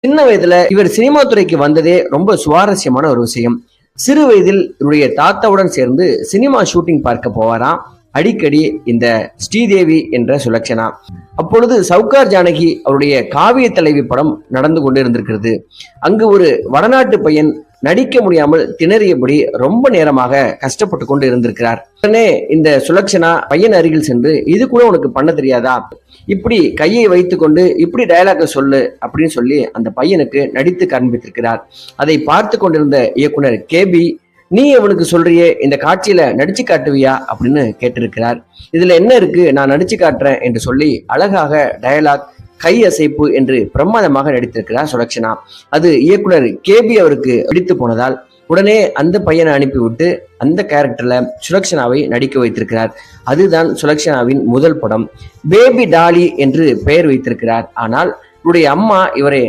சின்ன வயதுல இவர் சினிமா துறைக்கு வந்ததே ரொம்ப சுவாரஸ்யமான ஒரு விஷயம். சிறு வயதில் இவருடைய தாத்தாவுடன் சேர்ந்து சினிமா ஷூட்டிங் பார்க்க போவாராம் அடிக்கடி இந்த ஸ்ரீதேவி என்ற சுலக்ஷனா. அப்பொழுது சவுகார் ஜானகி அவருடைய காவிய தலைவி படம் நடந்து கொண்டு இருந்திருக்கிறது. அங்கு ஒரு வடநாட்டு பையன் நடிக்க முடியாமல் திணறியபடி ரொம்ப நேரமாக கஷ்டப்பட்டு கொண்டு இருந்திருக்கிறார். உடனே இந்த சுலக்ஷனா பையன் அருகில் சென்று, இது கூட உனக்கு பண்ண தெரியாதா, இப்படி கையை வைத்து கொண்டு இப்படி டயலாக சொல்லு அப்படின்னு சொல்லி அந்த பையனுக்கு நடித்து காண்பித்திருக்கிறார். அதை பார்த்து கொண்டிருந்த இயக்குனர் KB, நீ அவனுக்கு சொல்றியே, இந்த காட்சியில நடிச்சு காட்டுவியா அப்படின்னு கேட்டிருக்கிறார். இதுல என்ன இருக்கு, நான் நடிச்சு காட்டுறேன் என்று சொல்லி அழகாக டயலாக், கை அசைப்பு என்று பிரமாதமாக நடித்திருக்கிறார் சுலக்ஷனா. அது இயக்குனர் KB அவருக்கு பிடித்து போனதால் உடனே அந்த பையனை அனுப்பிவிட்டு அந்த கேரக்டர்ல சுலக்ஷனாவை நடிக்க வைத்திருக்கிறார். அதுதான் சுலக்ஷனாவின் முதல் படம். பேபி டாலி என்று பெயர் வைத்திருக்கிறார். ஆனால் இவருடைய அம்மா இவரை